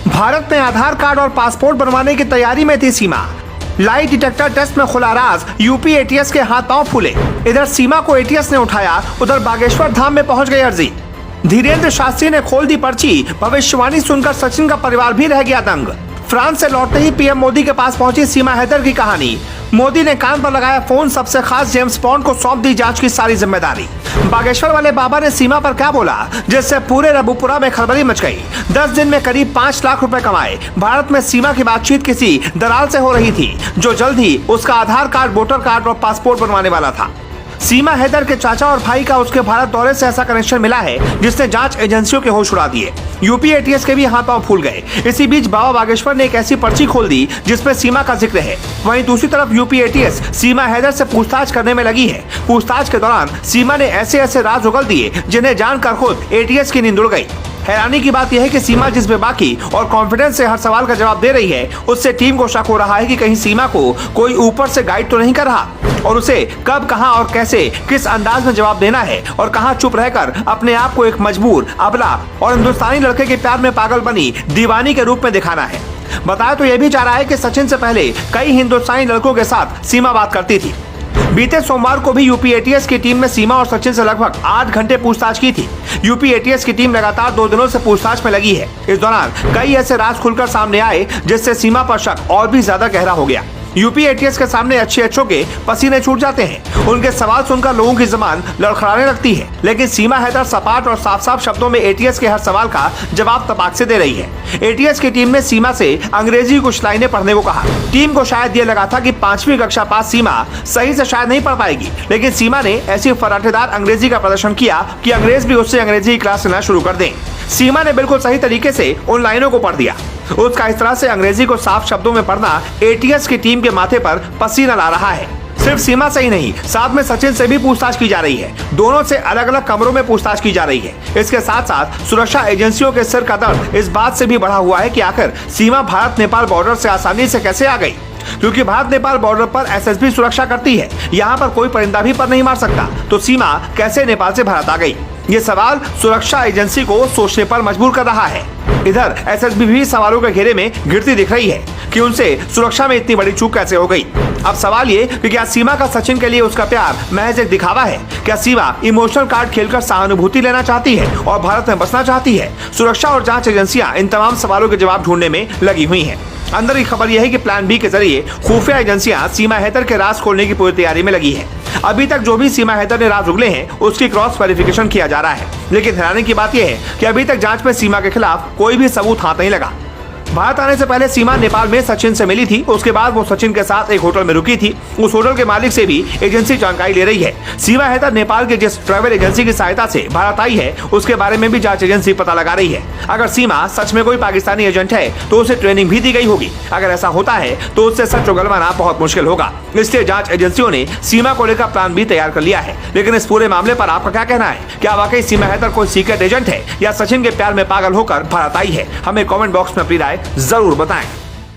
भारत में आधार कार्ड और पासपोर्ट बनवाने की तैयारी में थी सीमा। लाई डिटेक्टर टेस्ट में खुला राज, यूपी एटीएस के हाथ पांव फूले। इधर सीमा को एटीएस ने उठाया, उधर बागेश्वर धाम में पहुंच गई अर्जी। धीरेन्द्र शास्त्री ने खोल दी पर्ची, भविष्यवाणी सुनकर सचिन का परिवार भी रह गया दंग। फ्रांस से लौटते ही पीएम मोदी के पास पहुंची सीमा हैदर की कहानी। मोदी ने कान पर लगाया फोन, सबसे खास जेम्स बॉन्ड को सौंप दी जांच की सारी जिम्मेदारी। बागेश्वर वाले बाबा ने सीमा पर क्या बोला, जिससे पूरे रबुपुरा में खलबली मच गई। 10 दिन में करीब 5 लाख रुपए कमाए। भारत में सीमा की बातचीत किसी दलाल से हो रही थी, जो जल्द ही उसका आधार कार्ड, वोटर कार्ड और पासपोर्ट बनवाने वाला था। सीमा हैदर के चाचा और भाई का उसके भारत दौरे से ऐसा कनेक्शन मिला है जिसने जांच एजेंसियों के होश उड़ा दिए। यूपी एटीएस के भी हाथ पांव फूल गए। इसी बीच बाबा बागेश्वर ने एक ऐसी पर्ची खोल दी जिसमें सीमा का जिक्र है। वहीं दूसरी तरफ यूपी एटीएस सीमा हैदर से पूछताछ करने में लगी है। पूछताछ के दौरान सीमा ने ऐसे ऐसे राज उगल दिए जिन्हें जानकर खुद एटीएस की नींद उड़ गई। हैरानी की बात यह है कि सीमा जिस बेबाकी और कॉन्फिडेंस से हर सवाल का जवाब दे रही है, उससे टीम को शक हो रहा है कि कहीं सीमा को कोई ऊपर से गाइड तो नहीं कर रहा और उसे कब, कहां और कैसे, किस अंदाज में जवाब देना है और कहां चुप रहकर अपने आप को एक मजबूर, अबला और हिंदुस्तानी लड़के के प्यार में पागल बनी दीवानी के रूप में दिखाना है। बताया तो यह भी जा रहा है कि सचिन से पहले कई हिंदुस्तानी लड़कों के साथ सीमा बात करती थी। बीते सोमवार को भी यूपी एटीएस की टीम ने सीमा और सचिन से लगभग 8 घंटे पूछताछ की थी। यूपी एटीएस की टीम लगातार 2 दिनों से पूछताछ में लगी है। इस दौरान कई ऐसे राज खुलकर सामने आए जिससे सीमा पर शक और भी ज्यादा गहरा हो गया। यूपी एटीएस के सामने अच्छे के पसीने छूट जाते हैं। उनके सवाल सुनकर लोगों की जुबान लड़खड़ाने लगती है, लेकिन सीमा हैदर सपाट और साफ साफ शब्दों में एटीएस के हर सवाल का जवाब तपाक से दे रही है। एटीएस की टीम ने सीमा से अंग्रेजी कुछ लाइनें पढ़ने को कहा। टीम को शायद ये लगा था कि 5वीं कक्षा पास सीमा सही से शायद नहीं पढ़ पाएगी, लेकिन सीमा ने ऐसी फराटेदार अंग्रेजी का प्रदर्शन किया कि अंग्रेज भी उससे अंग्रेजी की क्लास लेना शुरू कर दें। सीमा ने बिल्कुल सही तरीके से उन लाइनों को पढ़ दिया। उसका इस तरह से अंग्रेजी को साफ शब्दों में पढ़ना एटीएस की टीम के माथे पर पसीना ला रहा है। सिर्फ सीमा से ही नहीं, साथ में सचिन से भी पूछताछ की जा रही है। दोनों से अलग अलग कमरों में पूछताछ की जा रही है। इसके साथ साथ सुरक्षा एजेंसियों के सिर का दर्द इस बात से भी बढ़ा हुआ है कि आखिर सीमा भारत नेपाल बॉर्डर से आसानी से कैसे आ गई, क्योंकि भारत नेपाल बॉर्डर पर एसएसबी सुरक्षा करती है। यहाँ पर कोई परिंदा भी पर नहीं मार सकता, तो सीमा कैसे नेपाल से भारत आ गई? ये सवाल सुरक्षा एजेंसी को सोचने पर मजबूर कर रहा है। इधर एसएसबी भी सवालों के घेरे में गिरती दिख रही है कि उनसे सुरक्षा में इतनी बड़ी चूक कैसे हो गई। अब सवाल ये कि क्या सीमा का सचिन के लिए उसका प्यार महज एक दिखावा है? क्या सीमा इमोशनल कार्ड खेलकर सहानुभूति लेना चाहती है और भारत में बसना चाहती है? सुरक्षा और जांच एजेंसियां इन तमाम सवालों के जवाब ढूंढने में लगी हुई हैं। अंदर की खबर यह है कि प्लान बी के जरिए खुफिया एजेंसियां सीमा हैदर के राज खोलने की पूरी तैयारी में लगी है। अभी तक जो भी सीमा हैदर ने राज उगले हैं उसकी क्रॉस वेरिफिकेशन किया जा रहा है, लेकिन हैरानी की बात यह है कि अभी तक जांच में सीमा के खिलाफ कोई भी सबूत हाथ नहीं लगा। भारत आने से पहले सीमा नेपाल में सचिन से मिली थी। उसके बाद वो सचिन के साथ एक होटल में रुकी थी। उस होटल के मालिक से भी एजेंसी जानकारी ले रही है। सीमा हैदर नेपाल के जिस ट्रैवल एजेंसी की सहायता से भारत आई है उसके बारे में भी जांच एजेंसी पता लगा रही है। अगर सीमा सच में कोई पाकिस्तानी एजेंट है तो उसे ट्रेनिंग भी दी गई होगी। अगर ऐसा होता है तो उससे सच उगलवाना बहुत मुश्किल होगा। इसलिए जांच एजेंसियों ने सीमा को लेकर प्लान भी तैयार कर लिया है। लेकिन इस पूरे मामले पर आपका क्या कहना है? क्या वाकई सीमा हैदर कोई सीक्रेट एजेंट है या सचिन के प्यार में पागल होकर भारत आई है? हमें कमेंट बॉक्स में अपनी राय जरूर बताएं।